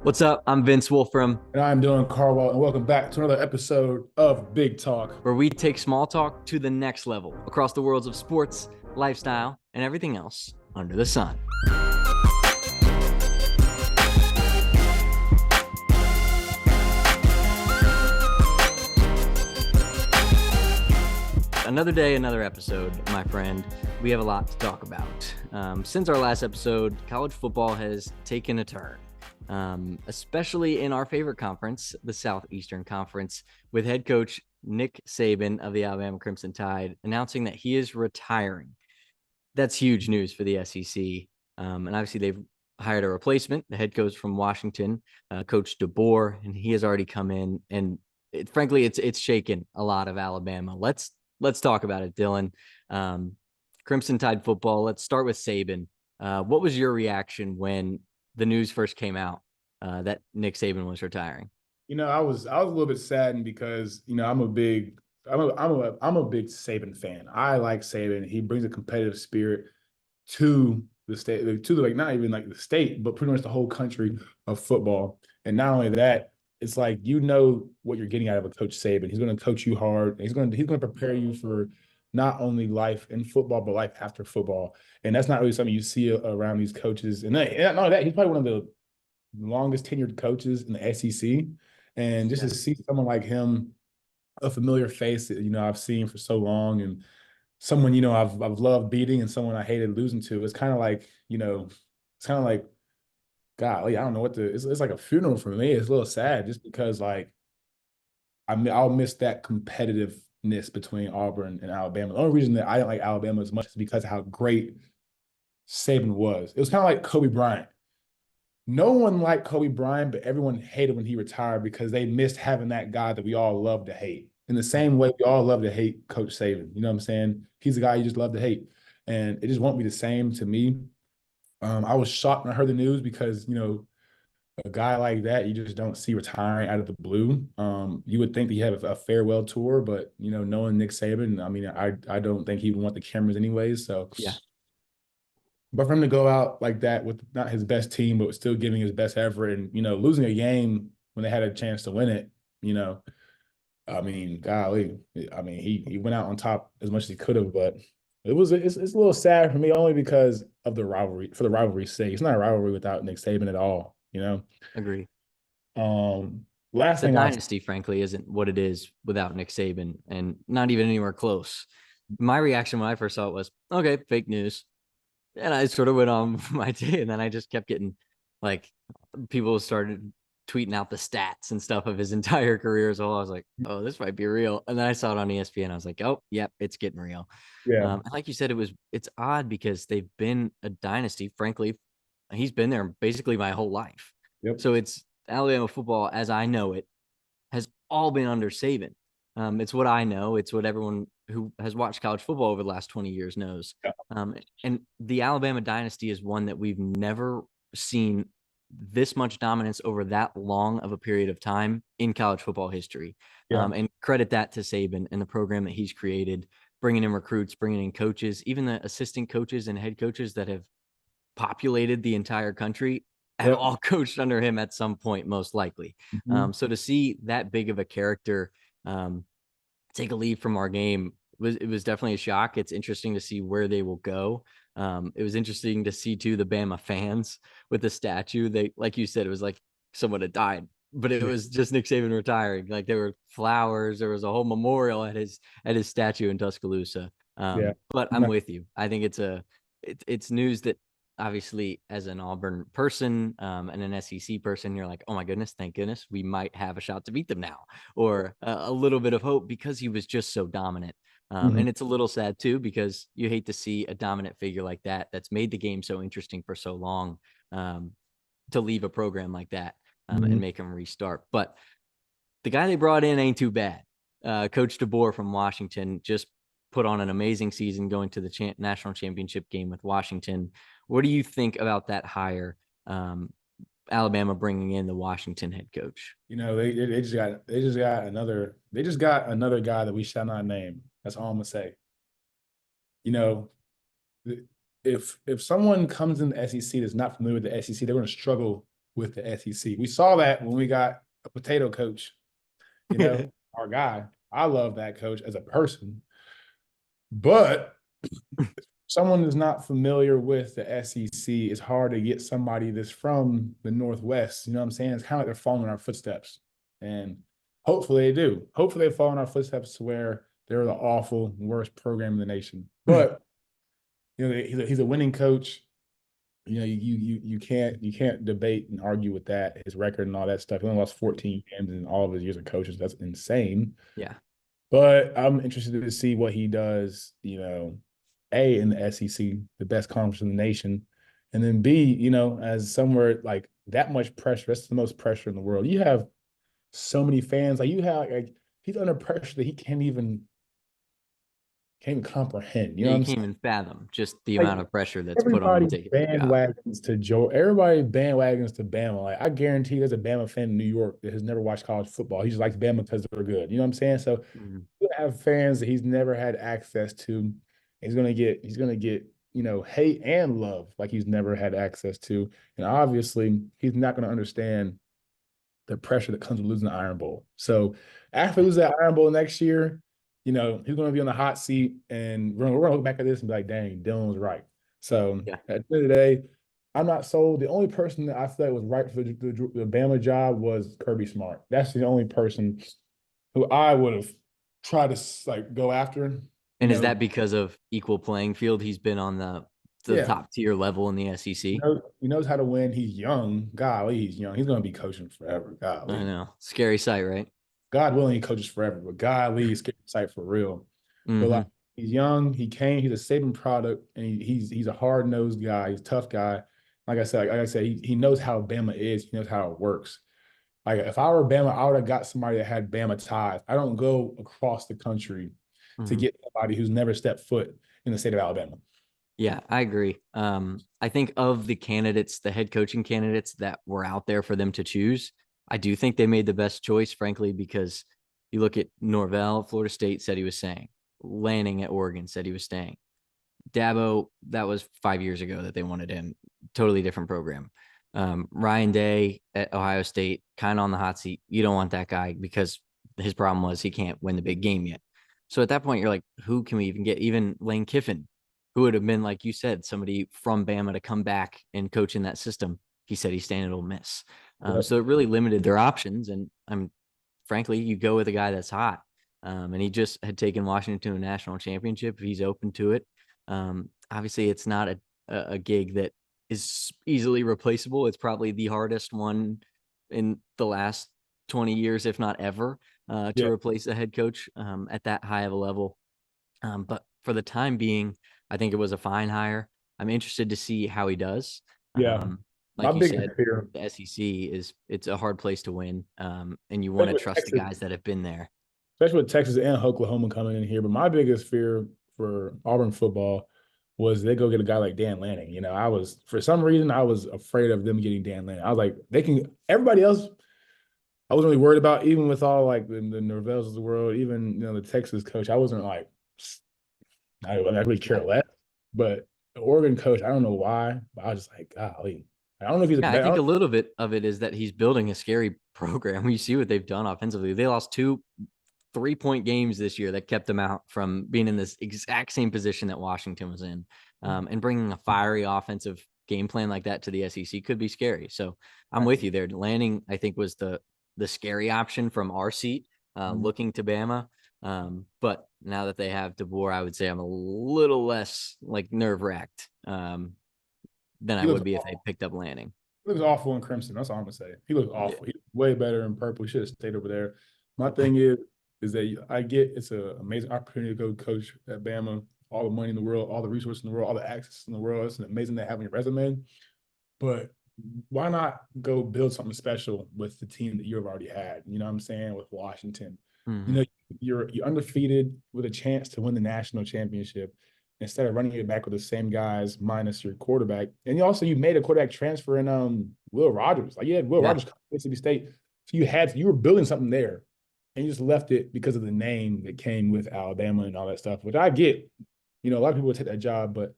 What's up? I'm Vince Wolfram, And I'm doing Cardwell, and welcome back to another episode of Big Talk. where we take small talk to the next level across the worlds of sports, lifestyle, and everything else under the sun. Another day, another episode, my friend. We have a lot to talk about. Since our last episode, college football has taken a turn. Especially in our favorite conference, the Southeastern Conference, with head coach Nick Saban of the Alabama Crimson Tide announcing that he is retiring. That's huge news for the SEC. And obviously they've hired a replacement, the head coach from Washington, Coach DeBoer, and he has already come in. And frankly, it's shaken a lot of Alabama. Let's talk about it, Dylan. Crimson Tide football. Let's start with Saban. What was your reaction when the news first came out that Nick Saban was retiring? I was a little bit saddened because I'm a big Saban fan. I like Saban. He brings a competitive spirit to the state, to the like not even like the state, but pretty much the whole country of football. And not only that, it's like what you're getting out of a Coach Saban. He's going to coach you hard. He's going to prepare you for not only life in football, but life after football. And that's not really something you see around these coaches. And not only that, he's probably one of the longest tenured coaches in the SEC. And just to see someone like him, a familiar face that I've seen for so long, and someone I've loved beating and someone I hated losing to, it's kind of like golly, I don't know it's like a funeral for me. It's a little sad just because I'll miss that competitiveness between Auburn and Alabama. The only reason that I didn't like Alabama as much is because of how great Saban was. It was kind of like Kobe Bryant. No one liked Kobe Bryant, but everyone hated when he retired because they missed having that guy that we all love to hate. In the same way, we all love to hate Coach Saban. You know what I'm saying? He's the guy you just love to hate. And it just won't be the same to me. I was shocked when I heard the news because, a guy like that, you just don't see retiring out of the blue. You would think that you have a farewell tour, but, knowing Nick Saban, I mean, I don't think he would want the cameras anyways. So, Yeah. But for him to go out like that with not his best team, but still giving his best effort and, losing a game when they had a chance to win it, I mean, golly, I mean, he went out on top as much as he could have, but it's a little sad for me only because of the rivalry, for the rivalry's sake. It's not a rivalry without Nick Saban at all, Agree. Last The thing I'll dynasty, frankly, isn't what it is without Nick Saban, and not even anywhere close. My reaction when I first saw it was, okay, fake news. And I sort of went on my day, and then I just kept getting like people started tweeting out the stats and stuff of his entire career as well. I was like, oh, this might be real. And then I saw it on ESPN. I was like, oh, yep, it's getting real. yeah. And like you said, it's odd because they've been a dynasty. Frankly, he's been there basically my whole life. Yep. So it's Alabama football as I know it has all been under Saban. It's what I know. It's what everyone who has watched college football over the last 20 years knows. Yeah. And the Alabama dynasty is one that we've never seen this much dominance over that long of a period of time in college football history. Yeah. And credit that to Saban and the program that he's created, bringing in recruits, bringing in coaches, even the assistant coaches and head coaches that have populated the entire country have all coached under him at some point, most likely. Mm-hmm. So to see that big of a character take a lead from our game it was definitely a shock. It's interesting to see where they will go. It was interesting to see too the Bama fans with the statue. They, like you said, it was like someone had died, but it was just Nick Saban retiring. Like there were flowers, there was a whole memorial at his statue in Tuscaloosa. But I'm with you. I think it's news that obviously as an Auburn person and an SEC person, you're like, oh my goodness, thank goodness we might have a shot to beat them now, or a little bit of hope because he was just so dominant. And it's a little sad too, because you hate to see a dominant figure like that, that's made the game so interesting for so long, to leave a program like that and make him restart. But the guy they brought in ain't too bad. Coach DeBoer from Washington just put on an amazing season going to the national championship game with Washington. What do you think about that hire? Alabama bringing in the Washington head coach. They just got another guy that we shall not name. That's all I'm gonna say. If someone comes in the SEC that's not familiar with the SEC, they're going to struggle with the SEC. We saw that when we got a potato coach, our guy. I love that coach as a person, but someone who's not familiar with the SEC, it's hard to get somebody that's from the Northwest. You know what I'm saying? It's kind of like they're following our footsteps. And hopefully they do. Hopefully they follow in our footsteps to where they're the awful, worst program in the nation. But he's a winning coach. You can't debate and argue with that, his record and all that stuff. He only lost 14 games in all of his years of coaches. That's insane. Yeah. But I'm interested to see what he does, A, in the SEC, the best conference in the nation, and then B, as somewhere like that much pressure, that's the most pressure in the world. You have so many fans, he's under pressure that he can't even comprehend. You Yeah, know what you I'm can't saying? even fathom just the Like, amount of pressure that's put on him everybody to take a big job. bandwagons to Joe. Everybody bandwagons to Bama. Like, I guarantee there's a Bama fan in New York that has never watched college football. He just likes Bama because they're good. You know what I'm saying? So you have fans that he's never had access to. He's gonna get hate and love like he's never had access to. And obviously he's not gonna understand the pressure that comes with losing the Iron Bowl. So after losing that Iron Bowl next year, he's going to be on the hot seat, and we're going to look back at this and be like, dang, Dylan was right. So Yeah. at the end of the day, I'm not sold. The only person that I feel like was right for the Bama job was Kirby Smart. That's the only person who I would have tried to go after. And is that because of equal playing field? He's been on the top tier level in the SEC. He knows how to win. He's young. Golly, he's young. He's going to be coaching forever. Golly. I know. Scary sight, right? God willing, he coaches forever, but golly, he's scary sight for real. But he's young. He's a Saban product, and he's a hard nosed guy. He's a tough guy. Like I said, he knows how Bama is. He knows how it works. Like, if I were Bama, I would have got somebody that had Bama ties. I don't go across the country to get somebody who's never stepped foot in the state of Alabama. Yeah, I agree. I think of the candidates, the head coaching candidates that were out there for them to choose, I do think they made the best choice, frankly, because you look at Norvell, Florida State said he was staying. Lanning at Oregon said he was staying. Dabo, that was 5 years ago that they wanted him. Totally different program. Ryan Day at Ohio State, kind of on the hot seat. You don't want that guy because his problem was he can't win the big game yet. So at that point, you're like, who can we even get? Even Lane Kiffin, who would have been, like you said, somebody from Bama to come back and coach in that system. He said he's staying at Ole Miss. So it really limited their options. And frankly, you go with a guy that's hot. And he just had taken Washington to a national championship. He's open to it. Obviously, it's not a gig that is easily replaceable. It's probably the hardest one in the last 20 years, if not ever, to replace a head coach at that high of a level. But for the time being, I think it was a fine hire. I'm interested to see how he does. Yeah. Like you said, the SEC it's a hard place to win. And you want to trust the guys that have been there. Especially with Texas and Oklahoma coming in here. But my biggest fear for Auburn football was they go get a guy like Dan Lanning. For some reason, I was afraid of them getting Dan Lanning. I was like, everybody else, I wasn't really worried about, even with all like the Norvells of the world, even, the Texas coach. I wasn't like, I really care less. But the Oregon coach, I don't know why, but I was just like, golly. I don't know if he's I think a little bit of it is that he's building a scary program. You see what they've done offensively. They lost 2 3-point games this year that kept them out from being in this exact same position that Washington was in. And bringing a fiery offensive game plan like that to the SEC could be scary. So I'm with you there. Lanning, I think, was the scary option from our seat, looking to Bama. But now that they have DeBoer, I would say I'm a little less nerve-wracked than I would be if they picked up Lanning. He looks awful in crimson. That's all I'm gonna say. He looks awful. Yeah. He's way better in purple. He should have stayed over there. My thing is that I get it's an amazing opportunity to go coach at Bama. All the money in the world, all the resources in the world, all the access in the world. It's amazing to have on your resume. But why not go build something special with the team that you've already had? You know what I'm saying? With Washington. Mm-hmm. You're undefeated with a chance to win the national championship instead of running it back with the same guys minus your quarterback. And you made a quarterback transfer in Will Rogers. Like, you had Will Rogers come to Mississippi State. So you were building something there. And you just left it because of the name that came with Alabama and all that stuff, which I get. A lot of people would take that job, but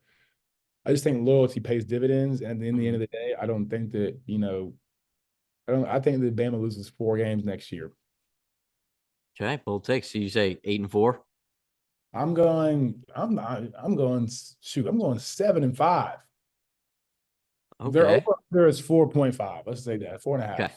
I just think loyalty pays dividends. And in the end of the day, I don't think that, I think that Bama loses 4 games next year. Okay, bold takes. So you say 8-4? I'm going. I'm not. I'm going. Shoot, I'm going 7-5. Their Okay. over under is 4.5. Let's say that 4.5. Okay.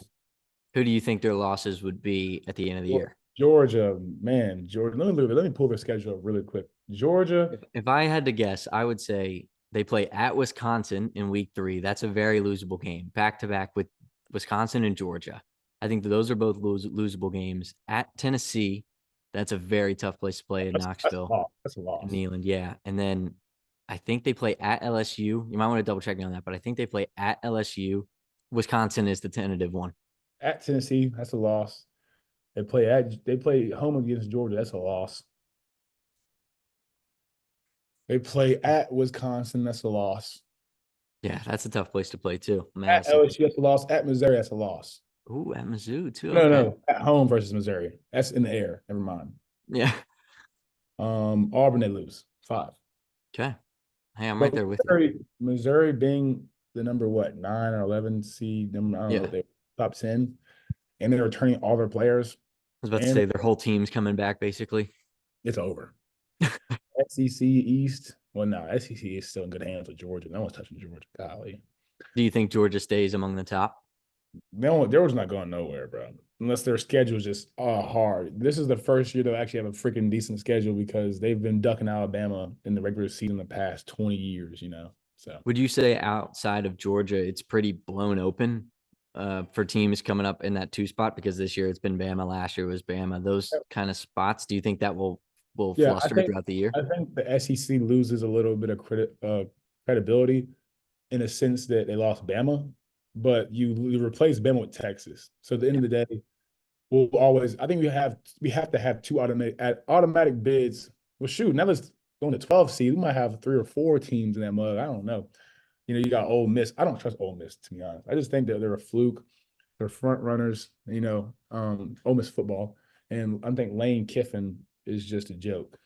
Who do you think their losses would be at the end of the year? Georgia, man, Georgia. Let me pull their schedule up really quick. Georgia, If I had to guess, I would say they play at Wisconsin in week 3. That's a very losable game, back to back with Wisconsin and Georgia. I think those are both losable games. At Tennessee, that's a very tough place to play in that's a Knoxville loss. That's a and loss. Neyland. Yeah. And then I think they play at LSU. You might want to double check me on that, but I think they play at LSU. Wisconsin is the tentative one. At Tennessee, that's a loss. They play home against Georgia. That's a loss. They play at Wisconsin. That's a loss. Yeah, that's a tough place to play too. At Madison. LSU, that's a loss. At Missouri, that's a loss. Ooh, at Mizzou too. No, Okay. no, at home versus Missouri. That's in the air. Never mind. Yeah. Auburn, they lose 5. Okay. Hey, I'm right But there with you. Missouri being the number what 9 or 11 seed, I don't know Yeah. what they top 10, and they're returning all their players, Was about to and say their whole team's coming back basically. it's over. SEC East. Well, no, SEC is still in good hands with Georgia. No one's touching Georgia. Golly. Do you think Georgia stays among the top? Georgia's not going nowhere, bro. Unless their schedule is just hard. This is the first year they'll actually have a freaking decent schedule because they've been ducking Alabama in the regular season the past 20 years. So Would you say outside of Georgia, it's pretty blown open for teams coming up in that 2 spot? Because this year it's been Bama, last year was Bama. Those kind of spots. Do you think that will yeah, fluster throughout the year? I think the SEC loses a little bit of credibility in a sense that they lost Bama, but you replace Bama with Texas. So at the end Yeah. of the day, we'll always. I think we have to have 2 automatic bids. Well, shoot, now let's go into 12 seed. We might have 3 or 4 teams in that mug. I don't know. You got Ole Miss. I don't trust Ole Miss, to be honest. I just think that they're a fluke. They're front runners. Ole Miss football, and I think Lane Kiffin is just a joke.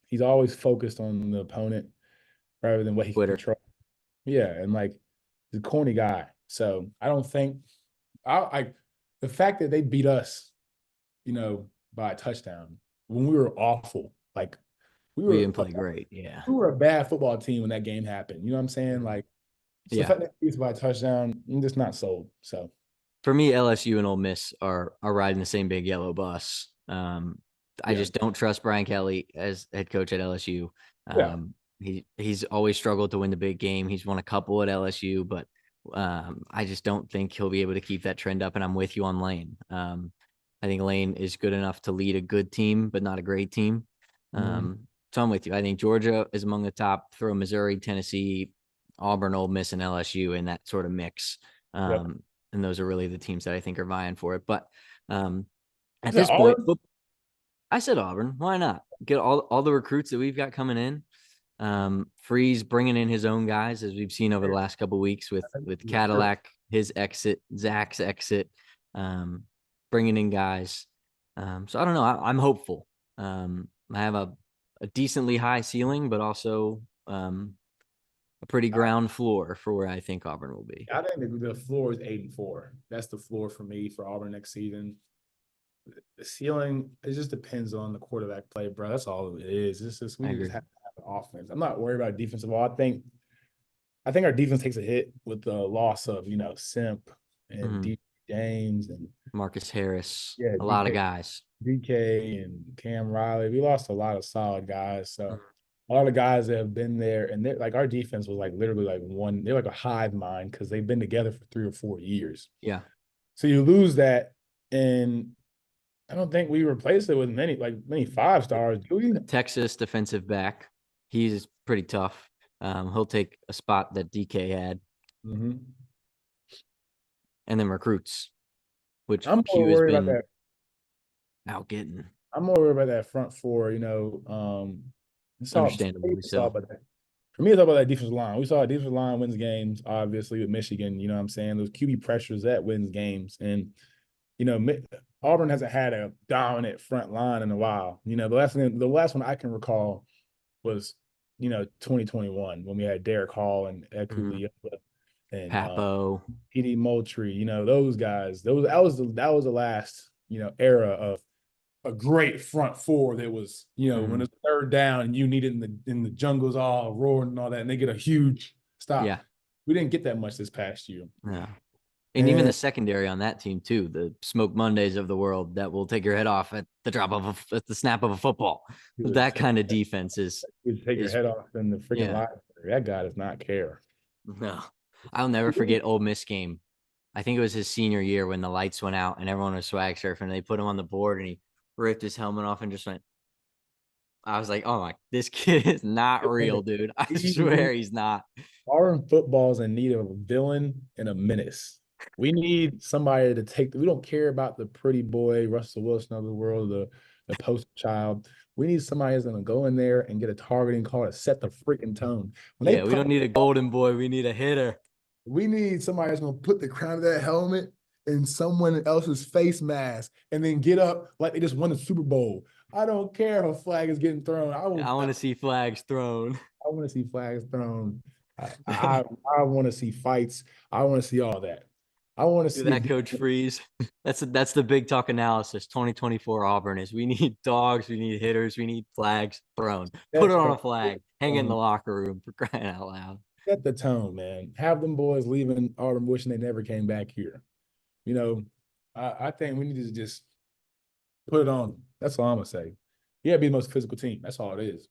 He's always focused on the opponent rather than what he can Twitter. control. Yeah, and he's a corny guy. So I don't think I the fact that they beat us, by a touchdown when we were awful. We We were didn't play great. Yeah. we were a bad football team when that game happened. You know what I'm saying? So the Yeah. fact that they beat us by a touchdown, I'm just not sold. So For me, LSU and Ole Miss are riding the same big yellow bus. I yeah, just don't trust Brian Kelly as head coach at LSU. yeah. He's always struggled to win the big game. He's won a couple at LSU, but I just don't think he'll be able to keep that trend up. And I'm with you on Lane. I think Lane is good enough to lead a good team, but not a great team. Mhm. So I'm with you. I think Georgia is among the top. Throw Missouri, Tennessee, Auburn, Ole Miss, and LSU in that sort of mix. Yep. And those are really the teams that I think are vying for it. But at Is that this point, Auburn? I said Auburn. Why not get all the recruits that we've got coming in? Freeze bringing in his own guys, as we've seen over the last couple of weeks with Cadillac, his exit, Zach's exit, bringing in guys. So I don't know. I'm hopeful. I have a decently high ceiling, but also a pretty ground floor for where I think Auburn will be. I think the floor is 8-4. That's the floor for me for Auburn next season. The ceiling, it just depends on the quarterback play, bro. That's all it is. It's just we just have to have an offense. I'm not worried about defensive ball. I think our defense takes a hit with the loss of Simp and DJ James and Marcus Harris, yeah, a lot of guys. DK and Cam Riley. We lost a lot of solid guys. So a lot of guys that have been there, and they're our defense was literally one. They're like a hive mind because they've been together for 3 or 4 years. Yeah. So you lose that, and I don't think we replaced it with many 5-stars, do we? Texas defensive back. He's pretty tough. He'll take a spot that DK had. Mm-hmm. And then recruits, which I'm Q more has worried about been that. out getting. I'm more worried about that front four. Understandably so. For me, it's all about that defensive line. We saw a defensive line wins games, obviously, with Michigan. You know what I'm saying? Those QB pressures, that wins games. And, Auburn hasn't had a dominant front line in a while. The last one I can recall was, 2021 when we had Derek Hall and Ed Cooper. and Papo. PD Moultrie, those guys. That was the last, era of a great front four that was, when it's third down and you need it in the jungles all roaring and all that, and they get a huge stop. Yeah. We didn't get that much this past year. Yeah. And even And the secondary on that team too, the Smoke Mondays of the world that will take your head off at at the snap of a football. That kind of defense you take your is head off in the freaking yeah. line. That guy does not care. No. I'll never forget Ole Miss game. I think it was his senior year when the lights went out and everyone was swag surfing. And they put him on the board and he ripped his helmet off and just went. I was like, oh my, this kid is not real, dude. I swear he's not. Auburn football is in need of a villain and a menace. We need somebody to take. We don't care about the pretty boy Russell Wilson of the world, the poster child. We need somebody who's going to go in there and get a targeting call to set the freaking tone. Yeah, we don't need a golden boy. We need a hitter. We need somebody that's going to put the crown of that helmet in someone else's face mask and then get up like they just won the Super Bowl. I don't care if a flag is getting thrown. I want to see flags thrown. I want to see flags thrown. I want to see fights. I want to see all that. I want to see that, Coach Freeze. That's the big talk analysis. 2024 Auburn is we need dogs, we need hitters, we need flags thrown. Put it on a flag, hang it in the locker room for crying out loud. Set the tone, man. Have them boys leaving Auburn wishing they never came back here. I think we need to just put it on. That's all I'm gonna say. Yeah, be the most physical team. That's all it is.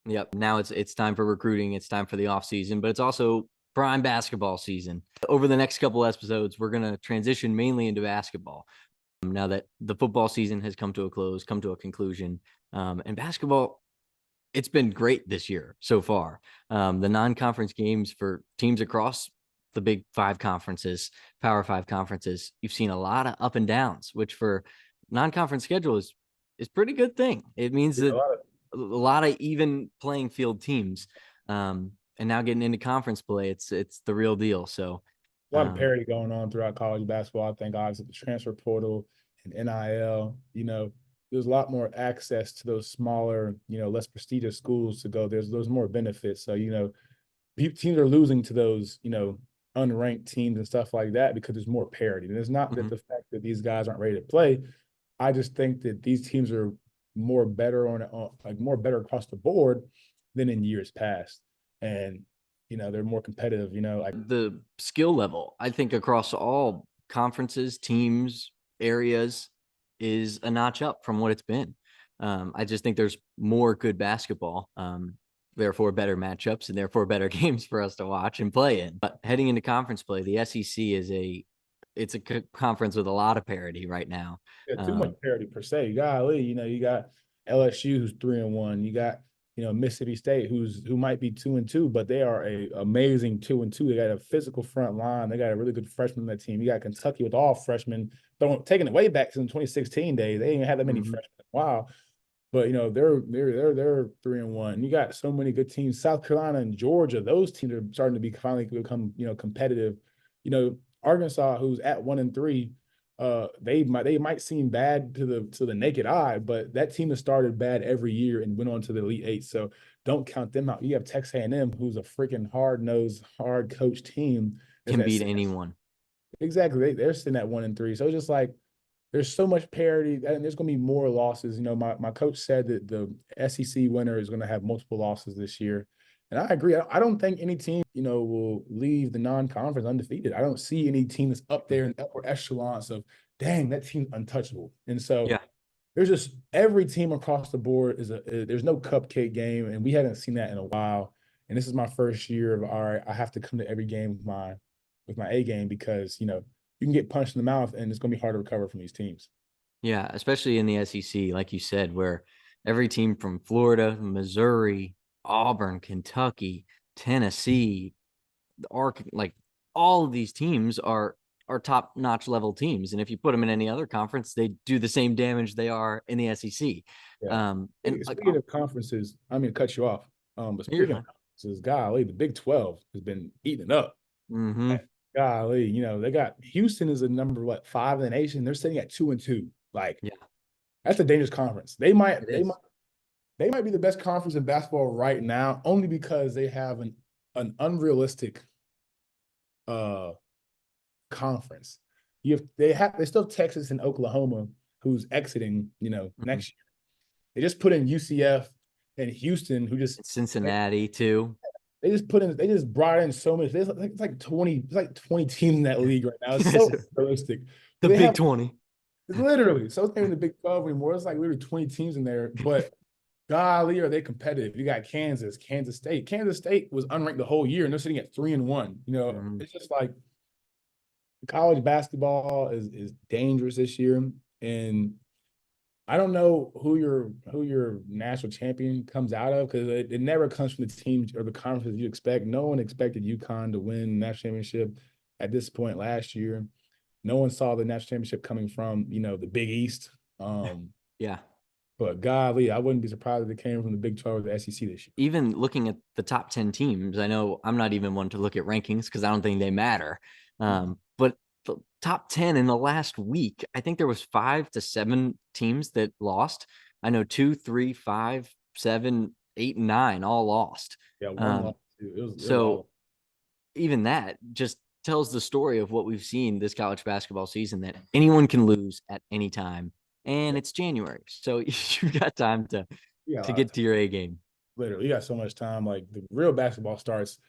Yep. Now it's time for recruiting. It's time for the off season, but it's also prime basketball season. Over the next couple episodes, we're going to transition mainly into basketball. Now that the football season has come to a close, come to a conclusion, and basketball, it's been great this year so far. The non-conference games for teams across the big five conferences, Power Five conferences, you've seen a lot of up and downs, which for non-conference schedule is pretty good thing. It means that a lot of even playing field teams, and now getting into conference play, it's the real deal. So a lot of parity going on throughout college basketball. I think obviously the transfer portal and NIL, there's a lot more access to those smaller, less prestigious schools to go. There's more benefits. So, teams are losing to those, unranked teams and stuff like that because there's more parity. And it's not that the fact that these guys aren't ready to play. I just think that these teams are more better more better across the board than in years past. And, they're more competitive, like the skill level, I think across all conferences, teams, areas is a notch up from what it's been. I just think there's more good basketball, therefore better matchups and therefore better games for us to watch and play in. But heading into conference play, the SEC is it's a conference with a lot of parity right now. Yeah, too much parity per se. You got LSU who's 3-1. You got Mississippi State who might be 2-2, but they are a amazing 2-2. They got a physical front line. They got a really good freshman on that team. You got Kentucky with all freshmen, taking it way back to the 2016 days. They didn't even have that many freshmen in a while. But they're 3-1. You got so many good teams. South Carolina and Georgia, those teams are starting to finally become competitive. Arkansas, who's at 1-3, they might seem bad to the naked eye, but that team has started bad every year and went on to the Elite Eight. So don't count them out. You have Texas A&M, who's a freaking hard-nosed, hard-coached team. Can beat anyone. Exactly. They're sitting at 1-3. So it's just like there's so much parity, and there's going to be more losses. My coach said that the SEC winner is going to have multiple losses this year. And I agree. I don't think any team, will leave the non-conference undefeated. I don't see any team that's up there in the upper echelons of, dang, that team's untouchable. And so there's just every team across the board there's no cupcake game, and we haven't seen that in a while. And this is my first year of, all right, I have to come to every game with my A game because, you can get punched in the mouth and it's going to be hard to recover from these teams. Yeah, especially in the SEC, like you said, where every team from Florida, Missouri, Auburn, Kentucky, Tennessee, like all of these teams are top-notch level teams. And if you put them in any other conference, they do the same damage they are in the SEC. Yeah. And speaking of conferences, I'm going to cut you off. But speaking of conferences, golly, the Big 12 has been eating up. Golly, they got Houston is a number 5 in the nation. They're sitting at 2-2. Like, that's a dangerous conference. They might be the best conference in basketball right now, only because they have an unrealistic uh conference. They still have Texas and Oklahoma who's exiting, Mhm. next year. They just put in UCF and Houston, who just Cincinnati too. they just brought in so much. It's like 20 teams in that league right now. It's so realistic. The But they Big have 20. literally, so it's not even the Big 12 anymore. It's like literally 20 teams in there. But golly, are they competitive? You got Kansas State. Kansas State was unranked the whole year, and they're sitting at 3-1. Mhm. It's just like college basketball is dangerous this year, and I don't know who your national champion comes out of, because it never comes from the teams or the conferences you expect. No one expected UConn to win the national championship at this point last year. No one saw the national championship coming from the Big East. Um, Yeah. but golly, I wouldn't be surprised if it came from the Big 12 or the SEC this year. Even looking at the top 10 teams, I know I'm not even one to look at rankings because I don't think they matter. But the top 10 in the last week, I think there was 5 to 7 teams that lost. I know 2, 3, 5, 7, 8, and 9 all lost. Yeah, one Um, loss. It was so all. even that just tells the story of what we've seen this college basketball season, that anyone can lose at any time. And Yeah, it's January. So you've got time we got a to lot of get time. to your A game. Literally, you got so much time. Like the real basketball starts,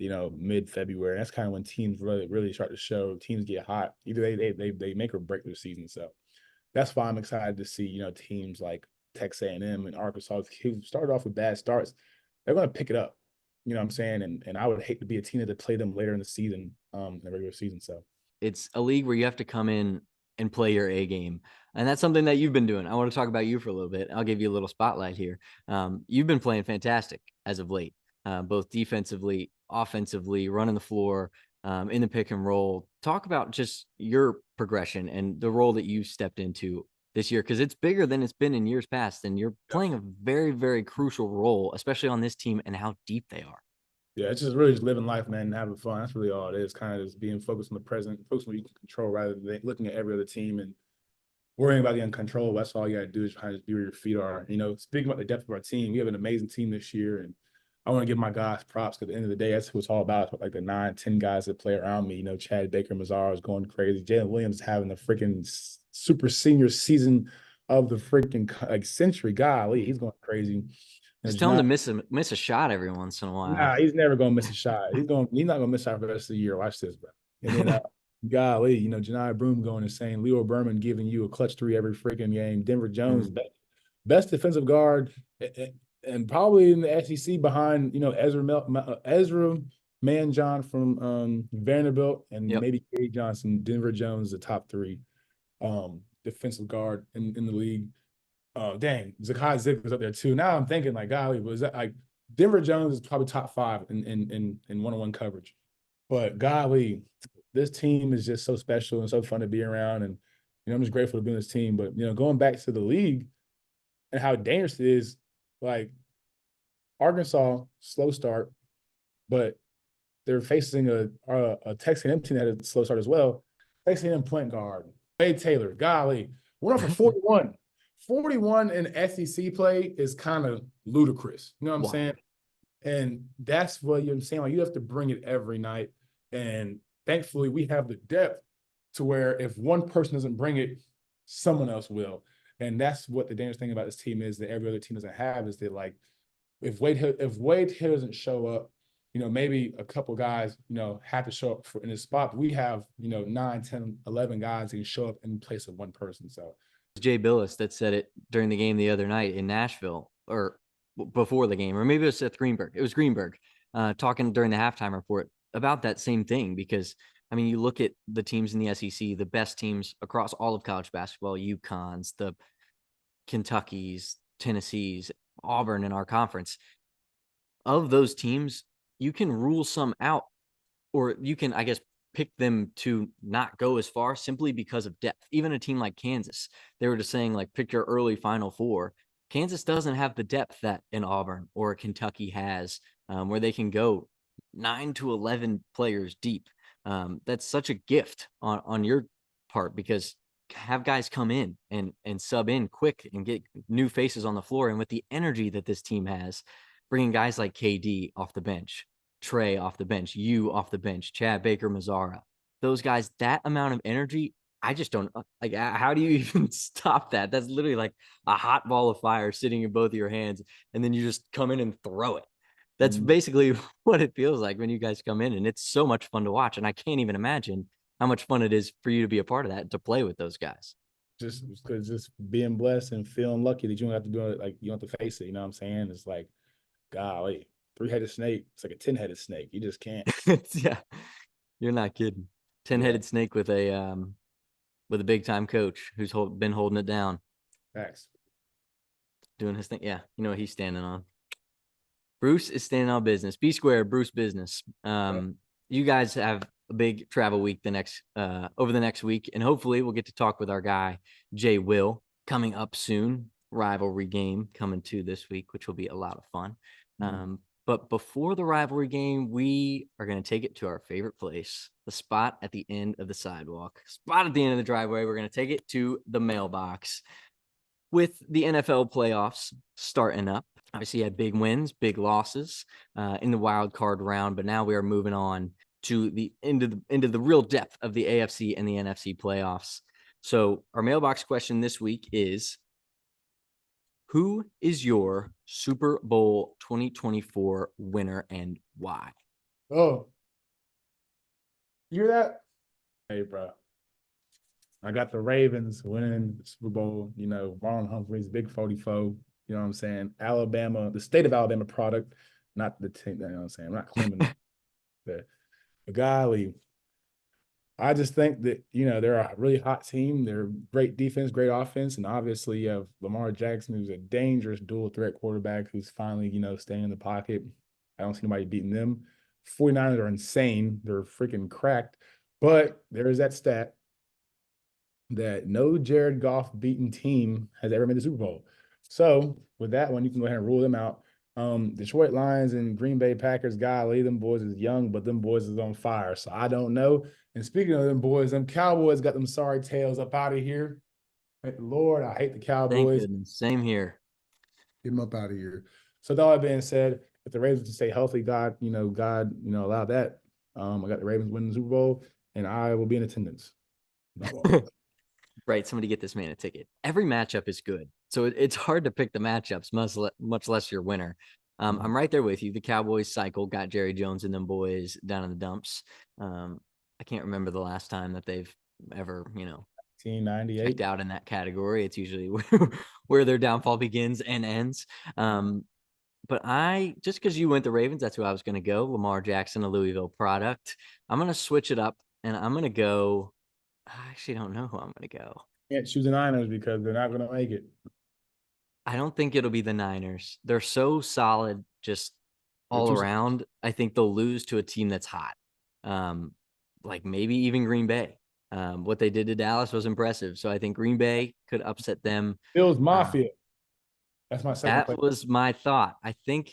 mid-February. That's kind of when teams really start to show. Teams get hot. Either they make or break their season. So that's why I'm excited to see, teams like Texas A&M and Arkansas, who started off with bad starts. They're going to pick it up. You know what I'm saying? And I would hate to be a team to play them later in the season, in the regular season. So It's a league where you have to come in and play your A game. And that's something that you've been doing. I want to talk about you for a little bit. I'll give you a little spotlight here. You've been playing fantastic as of late, both defensively, offensively, running the floor, in the pick and roll. Talk about just your progression and the role that you stepped into this year, because it's bigger than it's been in years past. And you're playing a very, very crucial role, especially on this team and how deep they are. yeah, it's just really just living life, man, and having fun. That's really all it is. Kind of just being focused on the present, focused on what you can control, rather than looking at every other team and worrying about the uncontrollable. That's all you got to do, is kind of just be where your feet are. Speaking about the depth of our team, we have an amazing team this year, and I want to give my guys props, because at the end of the day, that's what it's all about. Like the 9, 10 guys that play around me. Chad Baker Mazar is going crazy. Jalen Williams having the freaking super senior season of the freaking like century. Golly, he's going crazy. Just tell him Janai, to miss a shot every once in a while. nah, he's never gonna miss a shot. He's not gonna miss a shot for the rest of the year. Watch this, bro. And then golly, Janai Broom going insane. Leo Berman giving you a clutch three every freaking game. Denver Jones, Mm, best defensive guard, and probably in the SEC behind Ezra Manjon from Vanderbilt, and yep. maybe Cade Johnson. Denver Jones, the top three defensive guard in the league. Oh, dang, Zakai Zip was up there too. Now I'm thinking, like, golly, was that like Denver Jones is probably top 5 in one-on-one coverage. But golly, this team is just so special and so fun to be around. And I'm just grateful to be on this team. But going back to the league and how dangerous it is, like Arkansas, slow start, but they're facing a Texas A&M team that had a slow start as well. Texas A&M point guard, Wade Taylor, golly, went off for 41. 41 in SEC play is kind of ludicrous. You know what I'm saying? Wild. And that's what you're saying. Like, you have to bring it every night. And thankfully, we have the depth to where if one person doesn't bring it, someone else will. And that's what the dangerous thing about this team is, that every other team doesn't have, is that, like, if Wade Hill doesn't show up, maybe a couple guys, have to show up in his spot. But we have, 9, 10, 11 guys that can show up in place of one person. So Jay Billis that said it during the game the other night in Nashville, or before the game, or maybe it was Seth Greenberg. It was Greenberg talking during the halftime report about that same thing. Because, I mean, you look at the teams in the SEC, the best teams across all of college basketball, UConn's, the Kentucky's, Tennessee's, Auburn in our conference. Of those teams, you can rule some out, or you can, I guess, pick them to not go as far simply because of depth. Even a team like Kansas, they were just saying, like, pick your early Final Four. Kansas doesn't have the depth that an Auburn or Kentucky has, where they can go 9 to 11 players deep. That's such a gift on your part, because have guys come in and sub in quick and get new faces on the floor. And with the energy that this team has, bringing guys like KD off the bench, Trey off the bench, you off the bench, Chad Baker, Mazzara. Those guys, that amount of energy, I just don't like. How do you even stop that? That's literally like a hot ball of fire sitting in both of your hands, and then you just come in and throw it. That's basically what it feels like when you guys come in, and it's so much fun to watch. And I can't even imagine how much fun it is for you to be a part of that, to play with those guys. Just being blessed and feeling lucky that you don't have to do it, like you don't have to face it. You know what I'm saying? It's like, golly, 3-headed snake. It's like a 10-headed snake. You just can't. Yeah, you're not kidding. 10-headed snake with a big time coach who's been holding it down. Facts. Doing his thing. Yeah, you know what he's standing on. Bruce is standing on business. B squared, Bruce business. You guys have a big travel week over the next week, and hopefully we'll get to talk with our guy Jay Will coming up soon. Rivalry game coming to this week, which will be a lot of fun. But before the rivalry game, we are going to take it to our favorite place, the spot at the end of the sidewalk, spot at the end of the driveway. We're going to take it to the mailbox. With the NFL playoffs starting up, obviously you had big wins, big losses in the wild card round, but now we are moving on to the into the real depth of the AFC and the NFC playoffs. So our mailbox question this week is, who is your Super Bowl 2024 winner and why? Oh, you hear that? Hey, bro. I got the Ravens winning the Super Bowl. You know, Ron Humphrey's big 44. You know what I'm saying? Alabama, the state of Alabama product, not the team. You know what I'm saying? I'm not claiming the golly. I just think that, you know, they're a really hot team. They're great defense, great offense. And obviously you have Lamar Jackson, who's a dangerous dual threat quarterback who's finally, you know, staying in the pocket. I don't see nobody beating them. 49ers are insane. They're freaking cracked. But there is that stat that no Jared Goff beaten team has ever made the Super Bowl. So with that one, you can go ahead and rule them out. Detroit Lions and Green Bay Packers, golly, them boys is young, but them boys is on fire. So I don't know. And speaking of them boys, them Cowboys got them sorry tails up out of here. Lord, I hate the Cowboys. Thank goodness. Same here. Get them up out of here. So that being said, if the Ravens to stay healthy, God, allow that. I got the Ravens winning the Super Bowl, and I will be in attendance. Right, somebody get this man a ticket. Every matchup is good, so it's hard to pick the matchups, much less your winner. I'm right there with you. The Cowboys cycle got Jerry Jones and them boys down in the dumps. I can't remember the last time that they've ever, 1998 checked out in that category. It's usually where their downfall begins and ends. But just because you went the Ravens, that's who I was going to go. Lamar Jackson, a Louisville product. I'm going to switch it up, and I'm going to go. I actually don't know who I'm going to go. Can't choose the Niners because they're not going to make it. I don't think it'll be the Niners. They're so solid just all around. I think they'll lose to a team that's hot. Like maybe even Green Bay. What they did to Dallas was impressive. So I think Green Bay could upset them. Bills Mafia. That's my second. That was my thought. I think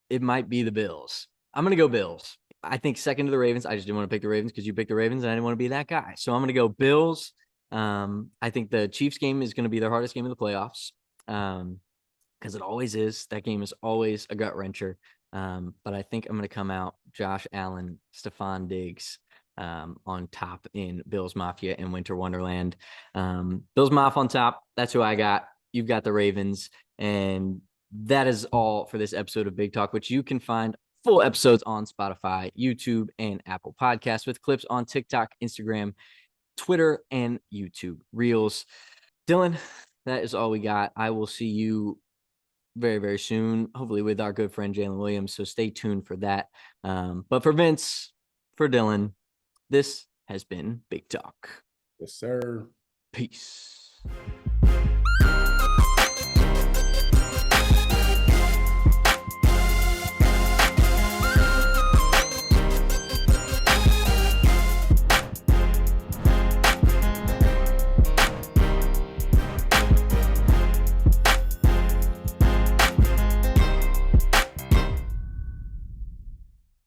it might be the Bills. I'm going to go Bills. I think second to the Ravens. I just didn't want to pick the Ravens because you picked the Ravens and I didn't want to be that guy. So I'm going to go Bills. I think the Chiefs game is going to be their hardest game of the playoffs because it always is. That game is always a gut wrencher. But I think I'm going to come out Josh Allen, Stephon Diggs on top in Bills Mafia and Winter Wonderland. Bills Mafia on top. That's who I got. You've got the Ravens. And that is all for this episode of Big Talk, which you can find full episodes on Spotify, YouTube, and Apple Podcasts with clips on TikTok, Instagram, Twitter, and YouTube Reels. Dylan, that is all we got. I will see you very, very soon, hopefully with our good friend Jalen Williams. So stay tuned for that. But for Vince, for Dylan, this has been Big Talk. Yes, sir. Peace.